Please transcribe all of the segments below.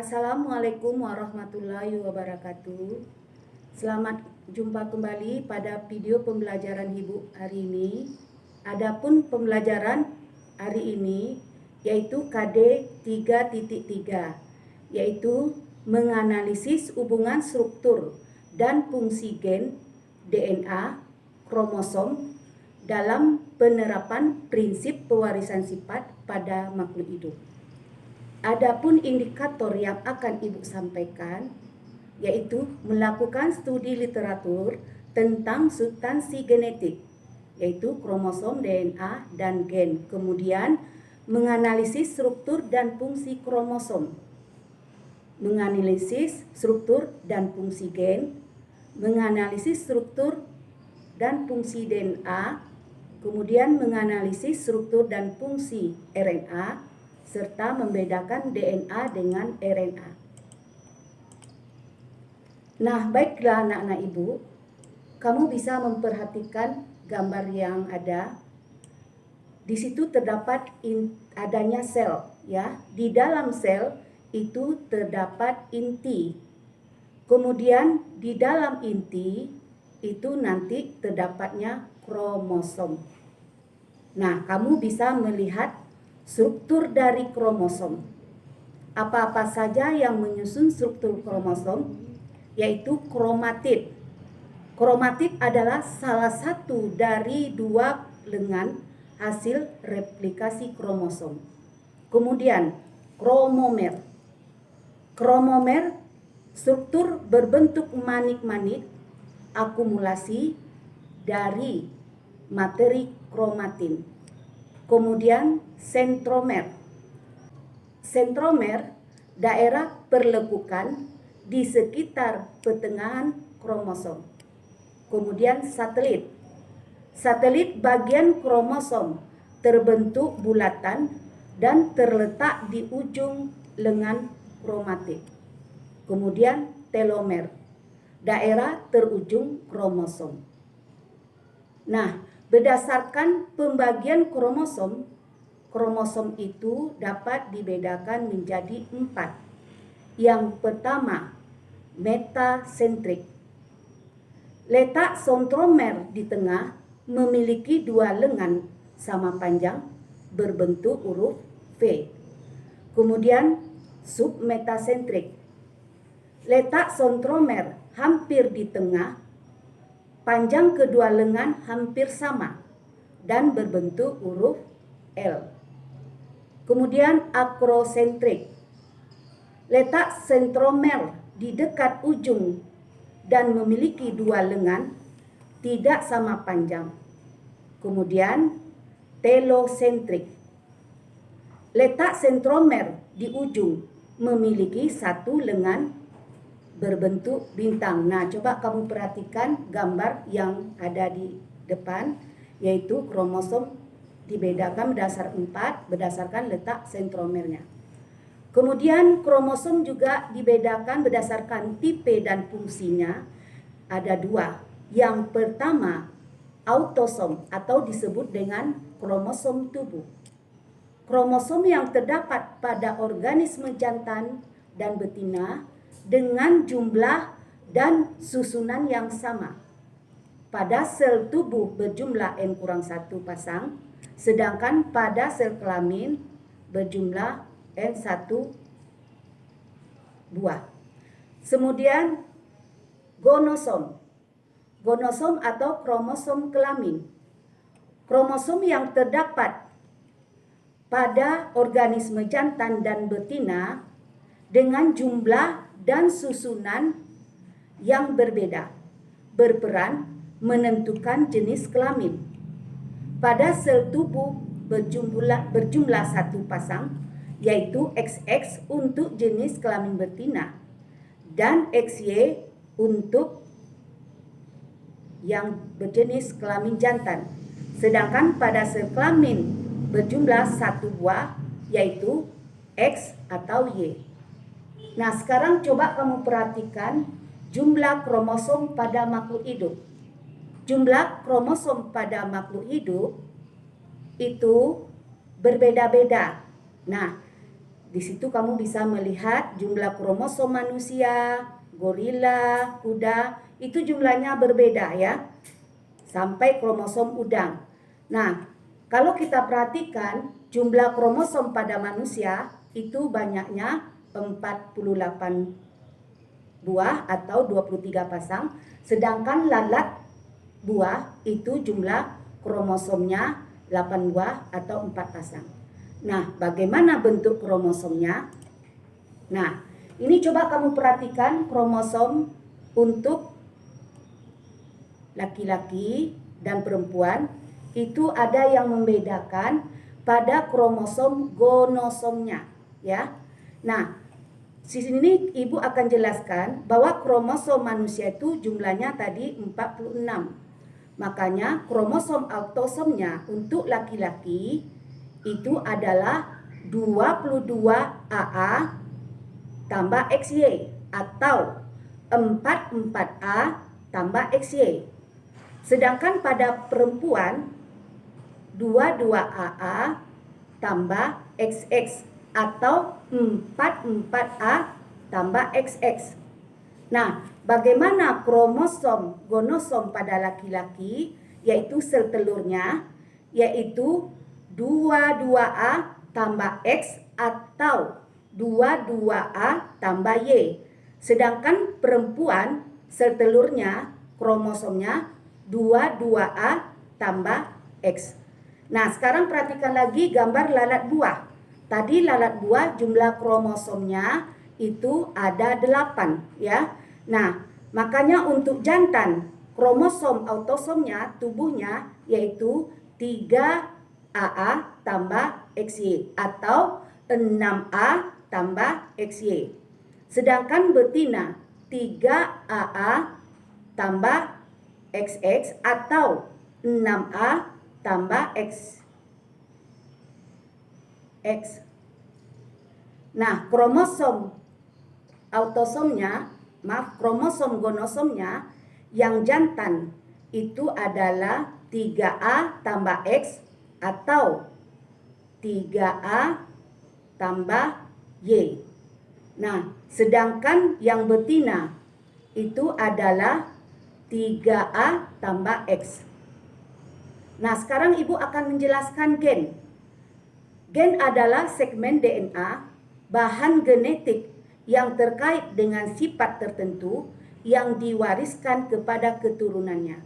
Assalamualaikum warahmatullahi wabarakatuh. Selamat jumpa kembali pada video pembelajaran Ibu hari ini. Adapun pembelajaran hari ini yaitu KD 3.3, yaitu menganalisis hubungan struktur dan fungsi gen, DNA, kromosom dalam penerapan prinsip pewarisan sifat pada makhluk hidup. Adapun indikator yang akan Ibu sampaikan yaitu melakukan studi literatur tentang substansi genetik, yaitu kromosom, DNA, dan gen. Kemudian menganalisis struktur dan fungsi kromosom, menganalisis struktur dan fungsi gen, menganalisis struktur dan fungsi DNA, kemudian menganalisis struktur dan fungsi RNA, serta membedakan DNA dengan RNA. Nah, baiklah anak-anak Ibu, kamu bisa memperhatikan gambar yang ada. Di situ terdapat adanya sel, ya. Di dalam sel itu terdapat inti. Kemudian di dalam inti itu nanti terdapatnya kromosom. Nah, kamu bisa melihat struktur dari kromosom. Apa-apa saja yang menyusun struktur kromosom, yaitu kromatid. Kromatid adalah salah satu dari dua lengan hasil replikasi kromosom. Kemudian kromomer. Kromomer struktur berbentuk manik-manik akumulasi dari materi kromatin. Kemudian sentromer. Sentromer daerah perlekukan di sekitar pertengahan kromosom. Kemudian satelit. Satelit bagian kromosom terbentuk bulatan dan terletak di ujung lengan kromatid. Kemudian telomer, daerah terujung kromosom. Nah, berdasarkan pembagian kromosom, kromosom itu dapat dibedakan menjadi 4. Yang pertama, metasentrik. Letak sentromer di tengah memiliki dua lengan sama panjang berbentuk huruf V. Kemudian submetasentrik. Letak sentromer hampir di tengah, panjang kedua lengan hampir sama dan berbentuk huruf L. Kemudian akrosentrik. Letak sentromer di dekat ujung dan memiliki dua lengan tidak sama panjang. Kemudian telosentrik. Letak sentromer di ujung memiliki satu lengan berbentuk bintang. Nah, coba kamu perhatikan gambar yang ada di depan, yaitu kromosom dibedakan berdasarkan letak sentromernya. Kemudian kromosom juga dibedakan berdasarkan tipe dan fungsinya. Ada dua. Yang pertama, autosom atau disebut dengan kromosom tubuh. Kromosom yang terdapat pada organisme jantan dan betina dengan jumlah dan susunan yang sama. Pada sel tubuh berjumlah N-1 pasang, sedangkan pada sel kelamin berjumlah N1 buah. Kemudian gonosom. Gonosom atau kromosom kelamin. Kromosom yang terdapat pada organisme jantan dan betina dengan jumlah dan susunan yang berbeda, berperan menentukan jenis kelamin. Pada sel tubuh berjumlah satu pasang, yaitu XX untuk jenis kelamin betina dan XY untuk yang berjenis kelamin jantan. Sedangkan pada sel kelamin berjumlah satu buah, yaitu X atau Y. Nah, sekarang coba kamu perhatikan jumlah kromosom pada makhluk hidup. Jumlah kromosom pada makhluk hidup itu berbeda-beda. Nah, Di situ kamu bisa melihat jumlah kromosom manusia, gorila, kuda, itu jumlahnya berbeda ya. Sampai kromosom udang. Nah, kalau kita perhatikan jumlah kromosom pada manusia itu banyaknya 48 buah atau 23 pasang, sedangkan lalat buah itu jumlah kromosomnya 8 buah atau 4 pasang. Nah, bagaimana bentuk kromosomnya? Nah, ini coba kamu perhatikan kromosom untuk laki-laki dan perempuan itu ada yang membedakan pada kromosom gonosomnya, ya. Nah, di sini Ibu akan jelaskan bahwa kromosom manusia itu jumlahnya tadi 46. Makanya kromosom autosomnya untuk laki-laki itu adalah 22 AA tambah XY atau 44A tambah XY. Sedangkan pada perempuan 22AA tambah XX atau 44A tambah XX. Nah, bagaimana kromosom gonosom pada laki-laki, yaitu sel telurnya, yaitu 22A tambah X atau 22A tambah Y. Sedangkan perempuan sel telurnya, kromosomnya 22A tambah X. Nah, sekarang perhatikan lagi gambar lalat buah. Tadi lalat buah jumlah kromosomnya itu ada 8 ya. Nah, makanya untuk jantan kromosom autosomnya tubuhnya yaitu 3AA tambah XY atau 6A tambah XY. Sedangkan betina 3AA tambah XX atau 6A tambah X. Nah, kromosom kromosom gonosomnya yang jantan itu adalah 3A tambah X atau 3A tambah Y. Nah, sedangkan yang betina itu adalah 3A tambah X. Nah, sekarang Ibu akan menjelaskan gen. Gen adalah segmen DNA, bahan genetik yang terkait dengan sifat tertentu yang diwariskan kepada keturunannya.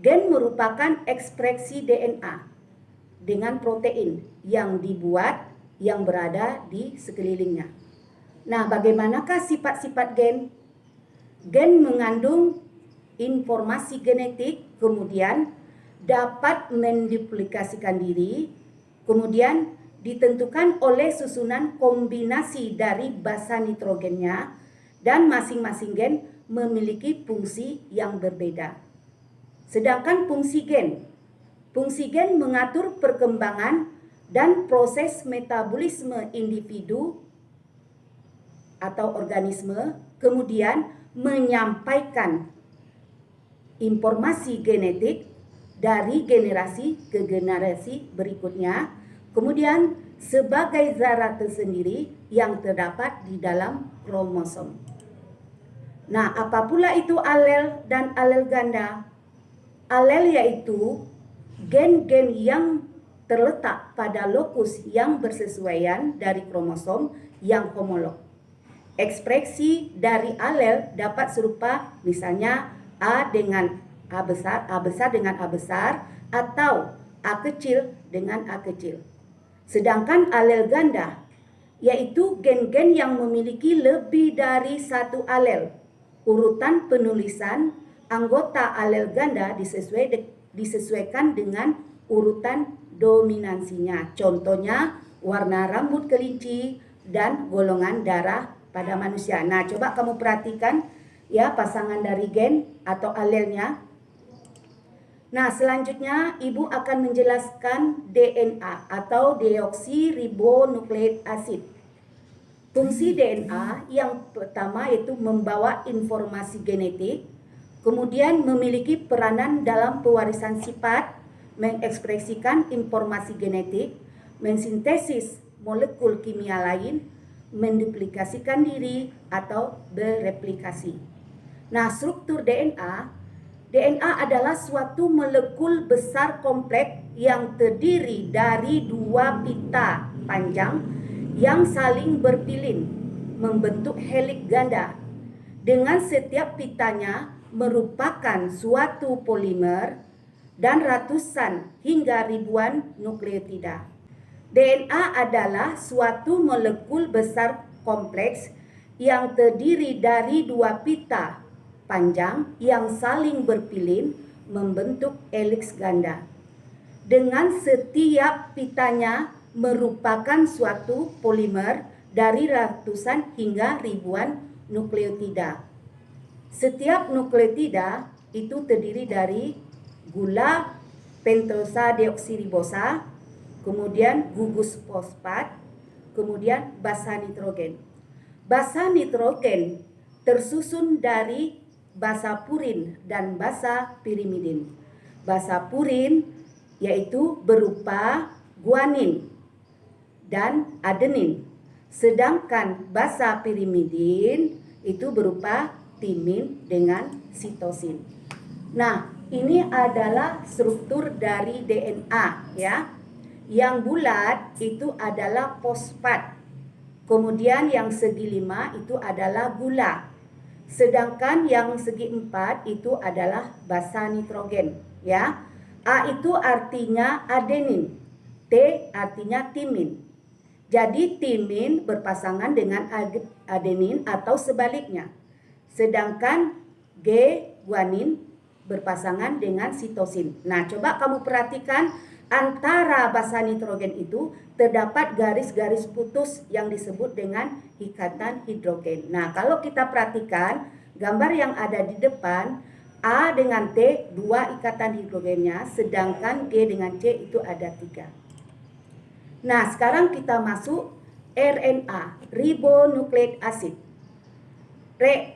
Gen merupakan ekspresi DNA dengan protein yang dibuat yang berada di sekelilingnya. Nah, bagaimanakah sifat-sifat gen? Gen mengandung informasi genetik, kemudian dapat menduplikasikan diri, kemudian ditentukan oleh susunan kombinasi dari basa nitrogennya, dan masing-masing gen memiliki fungsi yang berbeda. Sedangkan fungsi gen mengatur perkembangan dan proses metabolisme individu atau organisme, kemudian menyampaikan informasi genetik dari generasi ke generasi berikutnya, kemudian sebagai zat tersendiri yang terdapat di dalam kromosom. Nah, apa pula itu alel dan alel ganda? Alel yaitu gen-gen yang terletak pada lokus yang bersesuaian dari kromosom yang homolog. Ekspresi dari alel dapat serupa, misalnya A dengan A besar dengan A besar, atau A kecil dengan A kecil. Sedangkan alel ganda yaitu gen-gen yang memiliki lebih dari satu alel. Urutan penulisan anggota alel ganda disesuaikan dengan urutan dominansinya. Contohnya warna rambut kelinci dan golongan darah pada manusia. Nah, coba kamu perhatikan ya pasangan dari gen atau alelnya. Nah, selanjutnya Ibu akan menjelaskan DNA atau deoksiribonukleik acid. Fungsi DNA yang pertama yaitu membawa informasi genetik, kemudian memiliki peranan dalam pewarisan sifat, mengekspresikan informasi genetik, mensintesis molekul kimia lain menduplikasikan diri atau bereplikasi. Nah, struktur DNA adalah suatu molekul besar kompleks yang terdiri dari dua pita panjang yang saling berpilin membentuk heliks ganda. Dengan setiap pitanya merupakan suatu polimer dan ratusan hingga ribuan nukleotida. DNA adalah suatu molekul besar kompleks yang terdiri dari dua pita panjang yang saling berpilin membentuk heliks ganda. Dengan setiap pitanya merupakan suatu polimer dari ratusan hingga ribuan nukleotida. Setiap nukleotida itu terdiri dari gula pentosa deoksiribosa, kemudian gugus fosfat, kemudian basa nitrogen. Basa nitrogen tersusun dari basa purin dan basa pirimidin. Basa purin yaitu berupa guanin dan adenin, sedangkan basa pirimidin itu berupa timin dengan sitosin. Nah, ini adalah struktur dari DNA ya. Yang bulat itu adalah fosfat. Kemudian yang segi 5 itu adalah gula. Sedangkan yang segi 4 itu adalah basa nitrogen ya. A itu artinya adenin, T artinya timin. Jadi timin berpasangan dengan adenin atau sebaliknya. Sedangkan G guanin berpasangan dengan sitosin. Nah, coba kamu perhatikan antara basa nitrogen itu terdapat garis-garis putus yang disebut dengan ikatan hidrogen. Nah, kalau kita perhatikan gambar yang ada di depan, A dengan T 2 ikatan hidrogennya, sedangkan G dengan C itu ada 3. Nah, sekarang kita masuk RNA, ribonucleic acid.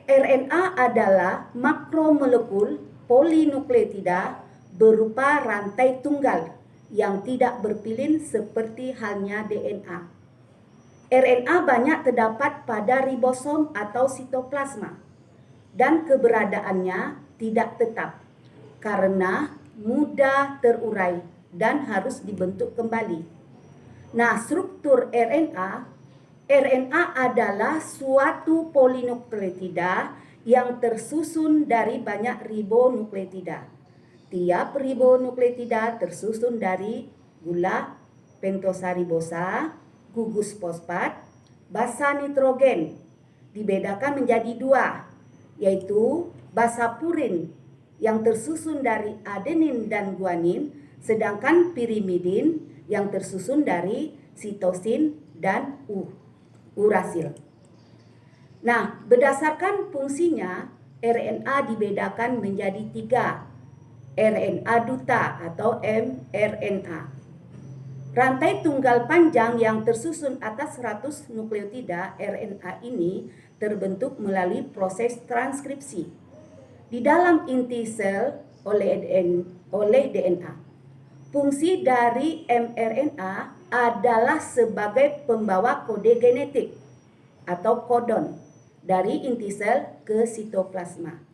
RNA adalah makromolekul polinukleotida berupa rantai tunggal yang tidak berpilin seperti halnya DNA. RNA banyak terdapat pada ribosom atau sitoplasma dan keberadaannya tidak tetap karena mudah terurai dan harus dibentuk kembali. Nah, struktur RNA adalah suatu polinukleotida yang tersusun dari banyak ribonukleotida. Tiap ribonukleotida tersusun dari gula pentosa ribosa, gugus fosfat, basa nitrogen. Dibedakan menjadi 2, yaitu basa purin yang tersusun dari adenin dan guanin, sedangkan pirimidin yang tersusun dari sitosin dan urasil. Nah, berdasarkan fungsinya, RNA dibedakan menjadi 3. RNA duta atau mRNA. Rantai tunggal panjang yang tersusun atas 100 nukleotida RNA ini terbentuk melalui proses transkripsi di dalam inti sel oleh DNA. Fungsi dari mRNA adalah sebagai pembawa kode genetik atau kodon dari inti sel ke sitoplasma.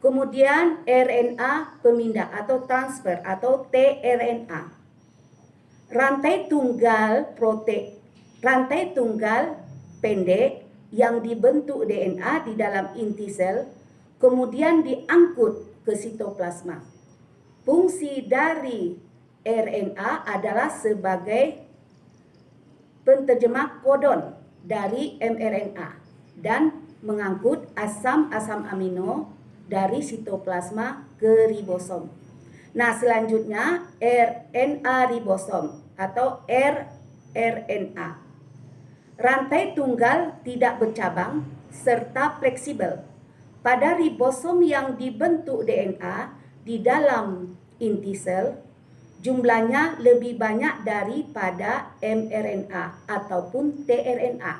Kemudian RNA pemindah atau transfer atau tRNA. Rantai tunggal pendek yang dibentuk DNA di dalam inti sel kemudian diangkut ke sitoplasma. Fungsi dari RNA adalah sebagai penterjemah kodon dari mRNA dan mengangkut asam-asam amino dari sitoplasma ke ribosom. Nah, selanjutnya RNA ribosom atau rRNA. Rantai tunggal tidak bercabang serta fleksibel. Pada ribosom yang dibentuk DNA di dalam inti sel, jumlahnya lebih banyak daripada mRNA ataupun tRNA.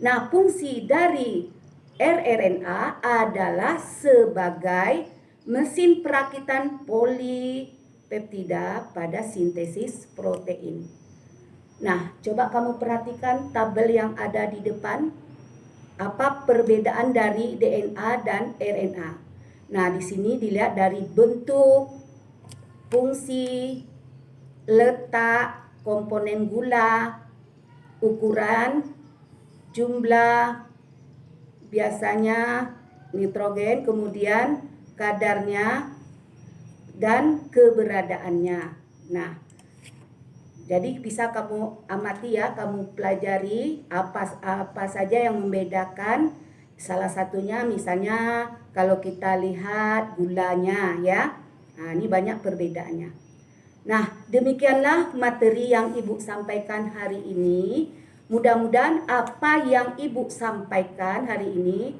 Nah, fungsi dari rRNA adalah sebagai mesin perakitan polipeptida pada sintesis protein. Nah, coba kamu perhatikan tabel yang ada di depan. Apa perbedaan dari DNA dan RNA? Nah, di sini dilihat dari bentuk, fungsi, letak, komponen gula, ukuran, jumlah, biasanya nitrogen, kemudian kadarnya, dan keberadaannya. Nah, jadi bisa kamu amati ya, kamu pelajari apa saja yang membedakan. Salah satunya misalnya kalau kita lihat gulanya ya. Nah, ini banyak perbedaannya. Nah, demikianlah materi yang Ibu sampaikan hari ini. Mudah-mudahan apa yang Ibu sampaikan hari ini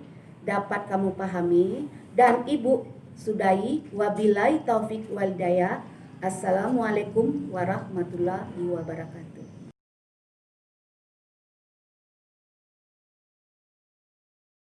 dapat kamu pahami dan Ibu sudahi. Wabillahi taufik wal hidayah. Assalamualaikum warahmatullahi wabarakatuh.